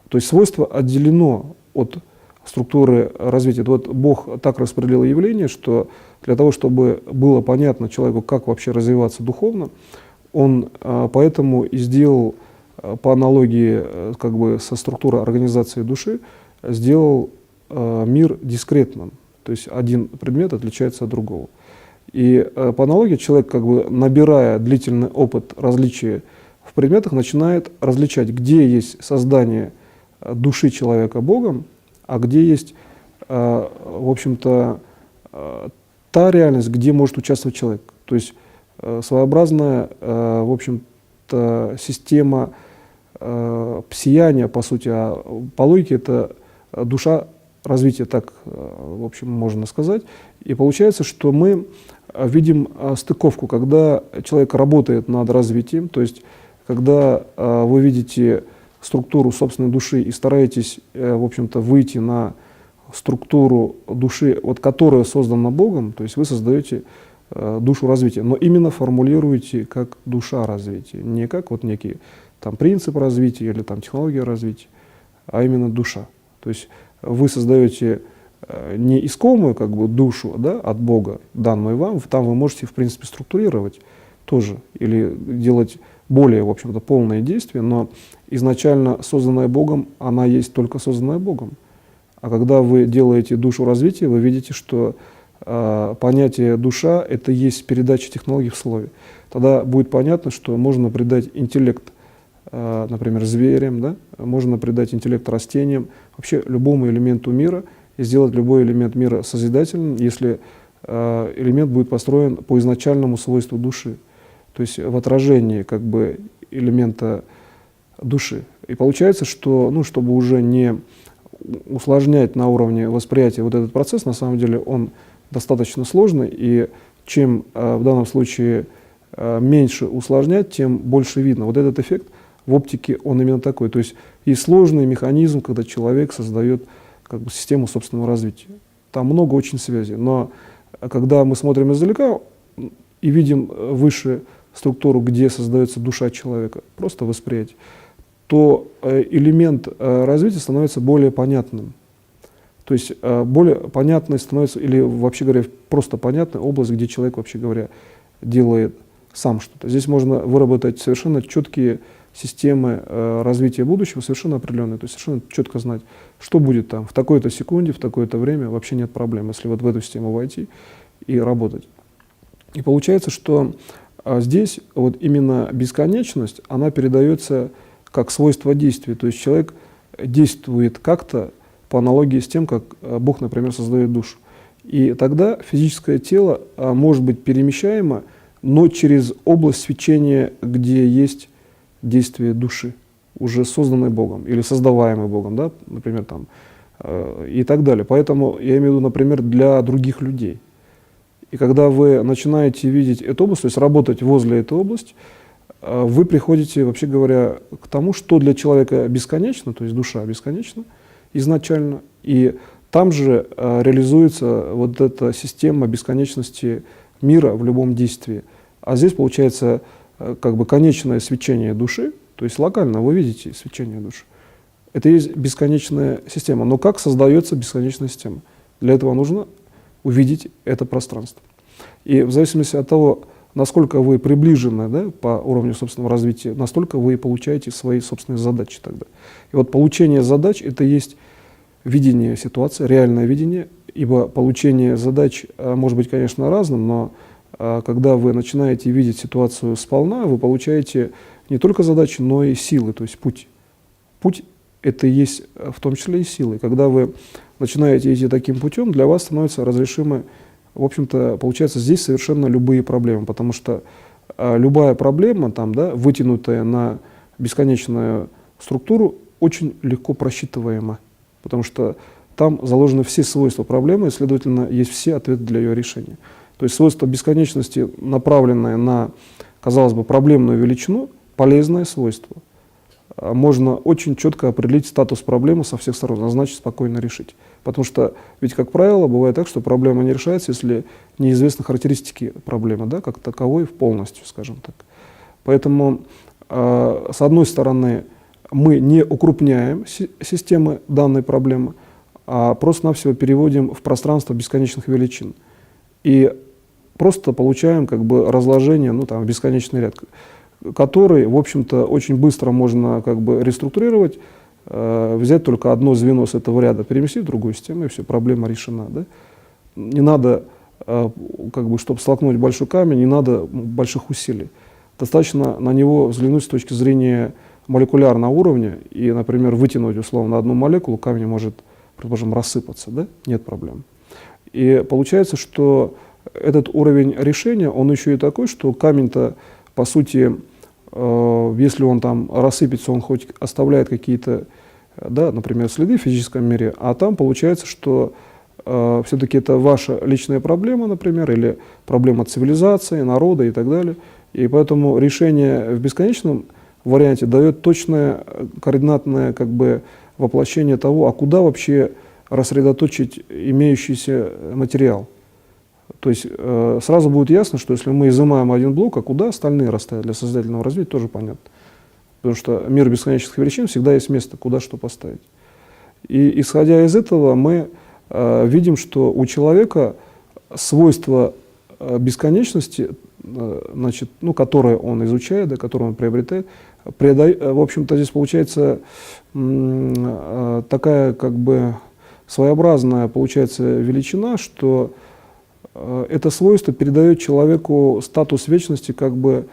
То есть свойство отделено от структуры развития. Вот Бог так распределил явление, что для того, чтобы было понятно человеку, как вообще развиваться духовно, Он поэтому и сделал, по аналогии как бы со структурой организации души, сделал мир дискретным. То есть один предмет отличается от другого. И по аналогии человек, как бы набирая длительный опыт различия в предметах, начинает различать, где есть создание души человека Богом, а где есть, в общем-то, та реальность, где может участвовать человек. То есть своеобразная, в общем-то, система сияния, по сути, а по логике это душа развития, так, в общем, можно сказать. И получается, что мы видим стыковку, когда человек работает над развитием, то есть когда вы видите структуру собственной души и стараетесь, в общем-то, выйти на структуру души, вот, которая создана Богом, то есть вы создаете душу развития, но именно формулируете как душа развития, не как вот некий там принцип развития или там технология развития, а именно душа. То есть вы создаете не искомую как бы душу, да, от Бога, данную вам, там вы можете в принципе структурировать тоже или делать более, в общем-то, полные действия, но изначально созданная Богом, она есть только созданная Богом. А когда вы делаете душу развития, вы видите, что понятие душа — это есть передача технологий в слове. Тогда будет понятно, что можно придать интеллект, например, зверям, да? Можно придать интеллект растениям, вообще любому элементу мира, и сделать любой элемент мира созидательным, если элемент будет построен по изначальному свойству души, то есть в отражении как бы элемента души. И получается, что, ну, чтобы уже не усложнять на уровне восприятия вот этот процесс, на самом деле он достаточно сложный, и чем в данном случае меньше усложнять, тем больше видно. Вот этот эффект в оптике, он именно такой. То есть есть сложный механизм, когда человек создает как бы систему собственного развития. Там много очень связей, но когда мы смотрим издалека и видим выше структуру, где создается душа человека, просто восприятие, то элемент развития становится более понятным. То есть более понятной становится, или вообще говоря, просто понятная область, где человек, вообще говоря, делает сам что-то. Здесь можно выработать совершенно четкие системы развития будущего, совершенно определенные, то есть совершенно четко знать, что будет там в такой-то секунде, в такое-то время, вообще нет проблем, если вот в эту систему войти и работать. И получается, что здесь вот именно бесконечность, она передается как свойство действия, то есть человек действует как-то по аналогии с тем, как Бог, например, создает душу. И тогда физическое тело может быть перемещаемо, но через область свечения, где есть действие души, уже созданной Богом или создаваемой Богом, да, например, там, и так далее. Поэтому я имею в виду, например, для других людей. И когда вы начинаете видеть эту область, то есть работать возле этой области, вы приходите, вообще говоря, к тому, что для человека бесконечно, то есть душа бесконечна изначально, и там же реализуется вот эта система бесконечности мира в любом действии. А здесь получается как бы конечное свечение души, то есть локально вы видите свечение души. Это и есть бесконечная система. Но как создается бесконечная система? Для этого нужно увидеть это пространство. И в зависимости от того, насколько вы приближены, да, по уровню собственного развития, настолько вы получаете свои собственные задачи тогда. И вот получение задач — это есть видение ситуации, реальное видение, ибо получение задач может быть, конечно, разным, но когда вы начинаете видеть ситуацию сполна, вы получаете не только задачи, но и силы, то есть путь. Путь — это и есть в том числе и силы. Когда вы начинаете идти таким путем, для вас становятся разрешимы, в общем-то, получается, здесь совершенно любые проблемы, потому что любая проблема, там, да, вытянутая на бесконечную структуру, очень легко просчитываема, потому что там заложены все свойства проблемы, и, следовательно, есть все ответы для ее решения. То есть свойство бесконечности, направленное на, казалось бы, проблемную величину, полезное свойство. Можно очень четко определить статус проблемы со всех сторон, а значит спокойно решить. Потому что, ведь, как правило, бывает так, что проблема не решается, если неизвестны характеристики проблемы, да, как таковой полностью, скажем так. Поэтому, с одной стороны, мы не укрупняем системы данной проблемы, а просто-навсего переводим в пространство бесконечных величин. И просто получаем как бы разложение, ну, там, в бесконечный ряд, который, в общем-то, очень быстро можно как бы реструктурировать, взять только одно звено с этого ряда, переместить в другую систему, и все, проблема решена. Да? Не надо, как бы, чтобы столкнуть большой камень, не надо больших усилий. Достаточно на него взглянуть с точки зрения молекулярного уровня и, например, вытянуть условно одну молекулу, камень может, предположим, рассыпаться, да? Нет проблем. И получается, что этот уровень решения, он еще и такой, что камень-то, по сути, если он там рассыпется, он хоть оставляет какие-то, да, например, следы в физическом мире, а там получается, что все-таки это ваша личная проблема, например, или проблема цивилизации, народа и так далее. И поэтому решение в бесконечном варианте дает точное координатное как бы воплощение того, а куда вообще рассредоточить имеющийся материал. То есть сразу будет ясно, что если мы изымаем один блок, а куда остальные расставить для созидательного развития, тоже понятно. Потому что мир бесконечных величин всегда есть место, куда что поставить. И исходя из этого мы видим, что у человека свойства бесконечности, значит, ну, которые он изучает, да, которые он приобретает, в общем-то, здесь получается такая как бы своеобразная получается величина, что это свойство передает человеку статус вечности как бы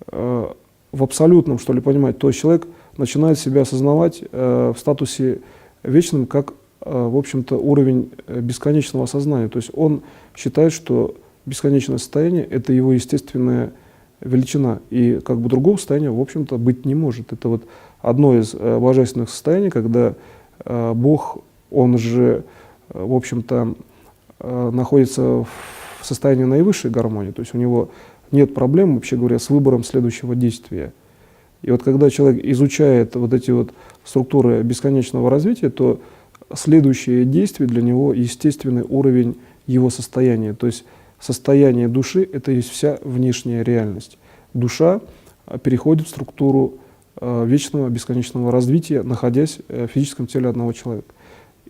в абсолютном, что ли, понимать. То есть человек начинает себя осознавать в статусе вечном как, в общем-то, уровень бесконечного сознания. То есть он считает, что бесконечное состояние — это его естественная величина. И как бы другого состояния, в общем-то, быть не может. Это вот одно из божественных состояний, когда Бог, он же, в общем-то, находится в состоянии наивысшей гармонии, то есть у него нет проблем, вообще говоря, с выбором следующего действия. И вот когда человек изучает вот эти вот структуры бесконечного развития, то следующее действие для него — естественный уровень его состояния. То есть состояние души — это есть вся внешняя реальность. Душа переходит в структуру вечного бесконечного развития, находясь в физическом теле одного человека.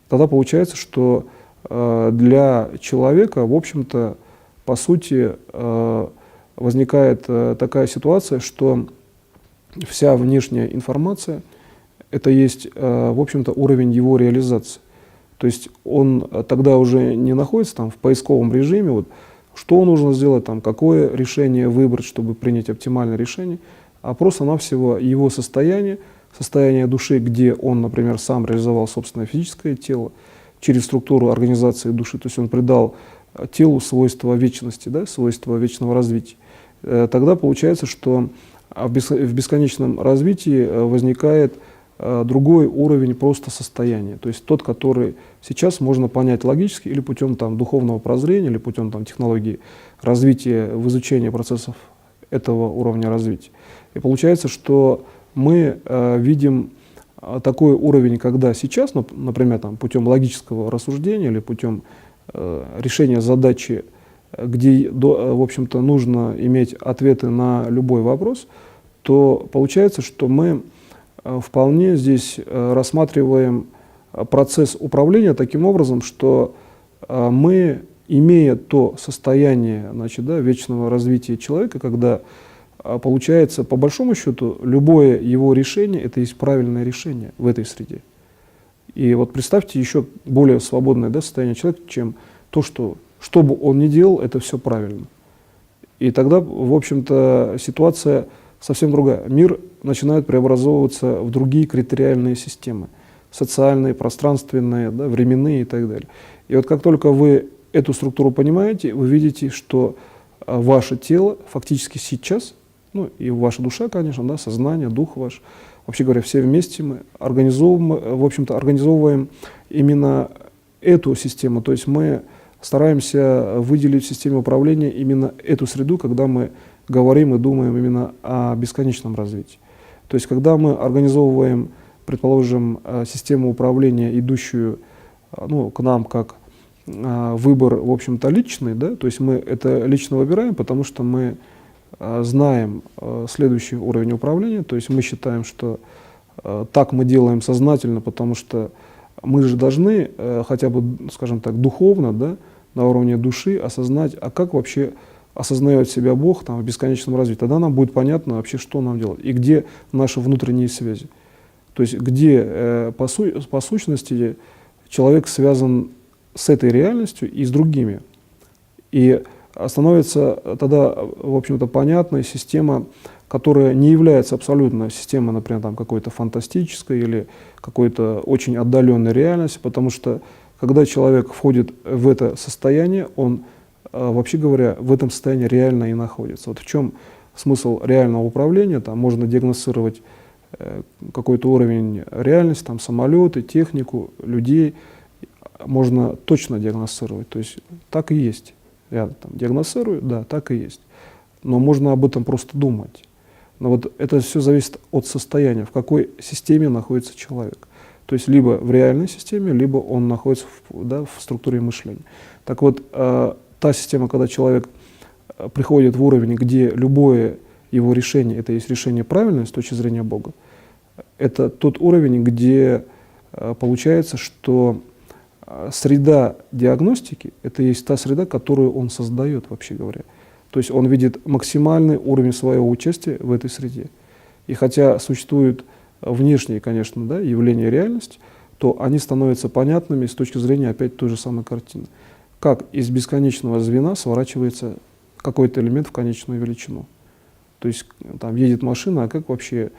Тогда получается, что для человека, в общем-то, по сути, возникает такая ситуация, что вся внешняя информация — это есть, в общем-то, уровень его реализации. То есть он тогда уже не находится там в поисковом режиме, вот, что нужно сделать, там, какое решение выбрать, чтобы принять оптимальное решение, а просто-навсего его состояние души, где он, например, сам реализовал собственное физическое тело, через структуру организации души, то есть он придал телу свойства вечности, да, свойства вечного развития. Тогда получается, что в бесконечном развитии возникает другой уровень просто состояния, то есть тот, который сейчас можно понять логически или путем там, духовного прозрения, или путем там, технологии развития в изучении процессов этого уровня развития. И получается, что мы видим такой уровень, когда сейчас, например, там, путем логического рассуждения или путем решения задачи, где, в общем-то, нужно иметь ответы на любой вопрос, то получается, что мы вполне здесь рассматриваем процесс управления таким образом, что мы, имея то состояние, значит, да, вечного развития человека, когда получается, по большому счету, любое его решение — это есть правильное решение в этой среде. И вот представьте еще более свободное, да, состояние человека, чем то, что бы он ни делал, это все правильно. И тогда, в общем-то, ситуация совсем другая. Мир начинает преобразовываться в другие критериальные системы, социальные, пространственные, да, временные и так далее. И вот как только вы эту структуру понимаете, вы видите, что ваше тело фактически сейчас, ну и ваша душа, конечно, да, сознание, дух ваш, вообще говоря, все вместе мы организовываем, в общем-то, организовываем именно эту систему. То есть мы стараемся выделить в системе управления именно эту среду, когда мы говорим и думаем именно о бесконечном развитии. То есть когда мы организовываем, предположим, систему управления, идущую ну, к нам как выбор, в общем-то, личный, да, то есть мы это лично выбираем, потому что мы знаем следующий уровень управления, то есть мы считаем, что так мы делаем сознательно, потому что мы же должны хотя бы, скажем так, духовно, да, на уровне души осознать, а как вообще осознает себя Бог там, в бесконечном развитии. Тогда нам будет понятно вообще, что нам делать и где наши внутренние связи. То есть где по сущности человек связан с этой реальностью и с другими. И становится тогда, в общем-то, понятная система, которая не является абсолютно системой, например, там, какой-то фантастической или какой-то очень отдаленной реальности, потому что когда человек входит в это состояние, он, вообще говоря, в этом состоянии реально и находится. Вот в чем смысл реального управления? Там можно диагностировать какой-то уровень реальности, там, самолеты, технику, людей, можно точно диагностировать, то есть так и есть. Я там диагностирую, да, так и есть. Но можно об этом просто думать. Но вот это все зависит от состояния, в какой системе находится человек. То есть либо в реальной системе, либо он находится да, в структуре мышления. Так вот, та система, когда человек приходит в уровень, где любое его решение, это есть решение правильное с точки зрения Бога, это тот уровень, где получается, что среда диагностики – это есть та среда, которую он создает, вообще говоря. То есть он видит максимальный уровень своего участия в этой среде. И хотя существуют внешние, конечно, да, явления реальности, то они становятся понятными с точки зрения опять той же самой картины. Как из бесконечного звена сворачивается какой-то элемент в конечную величину. То есть там едет машина, а как вообще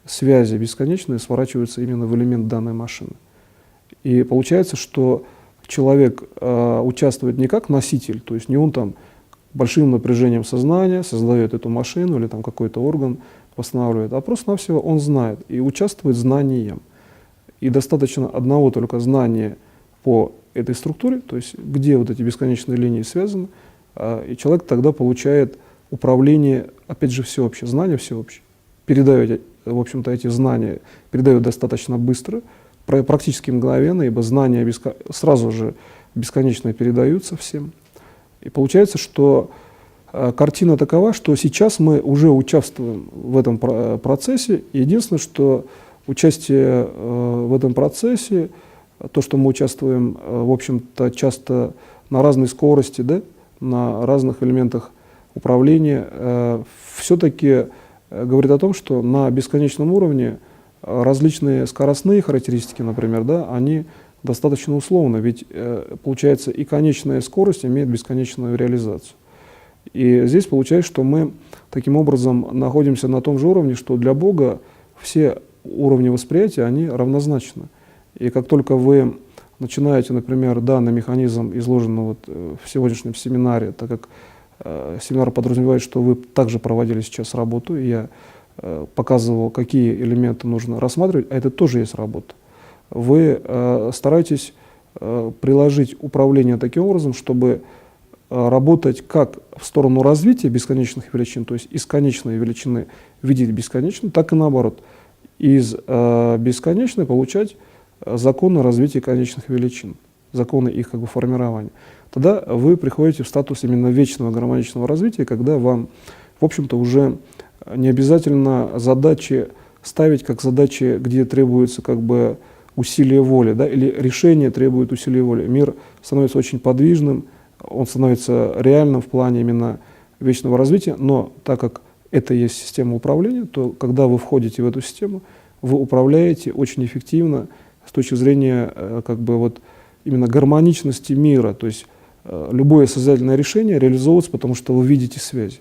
связи бесконечные сворачиваются именно в элемент данной машины. И получается, что человек участвует не как носитель, то есть не он там большим напряжением сознания создает эту машину или там какой-то орган восстанавливает, а просто-навсего он знает и участвует знанием. И достаточно одного только знания по этой структуре, то есть где вот эти бесконечные линии связаны, и человек тогда получает управление, опять же, всеобщее, знание всеобщее. Передает, в общем-то, эти знания передает достаточно быстро, практически мгновенно, ибо знания сразу же бесконечно передаются всем. И получается, что картина такова, что сейчас мы уже участвуем в этом процессе. Единственное, что участие в этом процессе, то, что мы участвуем, в общем-то, часто на разной скорости, да, на разных элементах управления, все-таки говорит о том, что на бесконечном уровне различные скоростные характеристики, например, да, они достаточно условны, ведь получается и конечная скорость имеет бесконечную реализацию. И здесь получается, что мы таким образом находимся на том же уровне, что для Бога все уровни восприятия, они равнозначны. И как только вы начинаете, например, данный механизм, изложенный вот в сегодняшнем семинаре, так как семинар подразумевает, что вы также проводили сейчас работу, и я показывал, какие элементы нужно рассматривать, а это тоже есть работа. Вы стараетесь приложить управление таким образом, чтобы работать как в сторону развития бесконечных величин, то есть из конечной величины видеть бесконечную, так и наоборот, из бесконечной получать законы развития конечных величин, законы их как бы формирования. Тогда вы приходите в статус именно вечного гармоничного развития, когда вам, в общем-то, уже не обязательно задачи ставить как задачи, где требуется как бы усилие воли, да, или решение требует усилия воли. Мир становится очень подвижным, он становится реальным в плане именно вечного развития, но так как это есть система управления, то когда вы входите в эту систему, вы управляете очень эффективно с точки зрения как бы вот именно гармоничности мира. То есть любое созидательное решение реализовывается, потому что вы видите связи.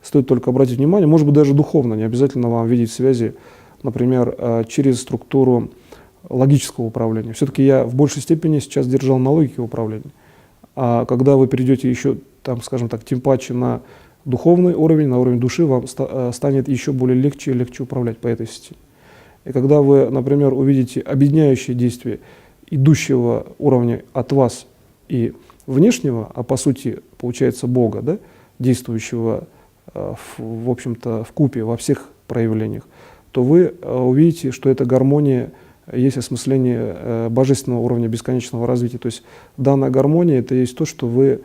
Стоит только обратить внимание, может быть, даже духовно, не обязательно вам видеть связи, например, через структуру логического управления. Все-таки я в большей степени сейчас держал на логике управления. А когда вы перейдете еще, там, скажем так, тем паче на духовный уровень, на уровень души, вам станет еще более легче и легче управлять по этой системе. И когда вы, например, увидите объединяющие действия идущего уровня от вас и внешнего, а по сути, получается, Бога, да, действующего, в общем-то, вкупе во всех проявлениях, то вы увидите, что эта гармония есть осмысление божественного уровня бесконечного развития. То есть данная гармония — это есть то, что вы,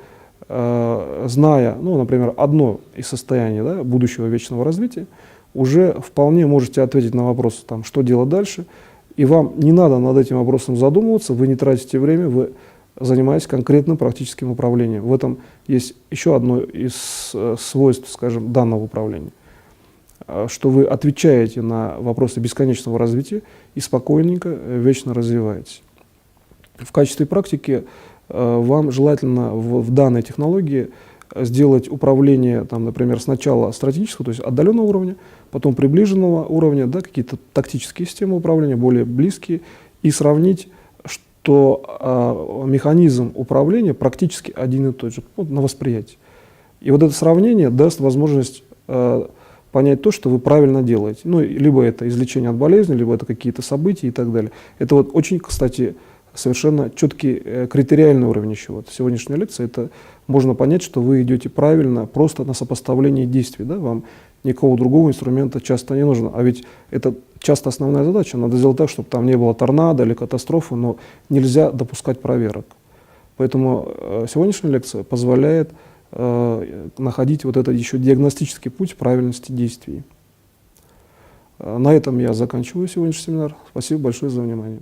зная, ну, например, одно из состояний, да, будущего вечного развития, уже вполне можете ответить на вопрос, там, что делать дальше, и вам не надо над этим вопросом задумываться, вы не тратите время, вы занимаетесь конкретным практическим управлением. В этом есть еще одно из свойств, скажем, данного управления, что вы отвечаете на вопросы бесконечного развития и спокойненько, вечно развиваетесь. В качестве практики вам желательно в данной технологии сделать управление, там, например, сначала стратегического, то есть отдаленного уровня, потом приближенного уровня, да, какие-то тактические системы управления, более близкие, и сравнить, что механизм управления практически один и тот же, вот, на восприятие. И вот это сравнение даст возможность понять то, что вы правильно делаете. Ну, либо это излечение от болезни, либо это какие-то события и так далее. Это вот очень, кстати, совершенно четкий критериальный уровень еще. Вот сегодняшняя лекция, это можно понять, что вы идете правильно просто на сопоставление действий. Да? Вам никакого другого инструмента часто не нужно. А ведь это часто основная задача. Надо сделать так, чтобы там не было торнадо или катастрофы, но нельзя допускать проверок. Поэтому сегодняшняя лекция позволяет находить вот этот еще диагностический путь правильности действий. На этом я заканчиваю сегодняшний семинар. Спасибо большое за внимание.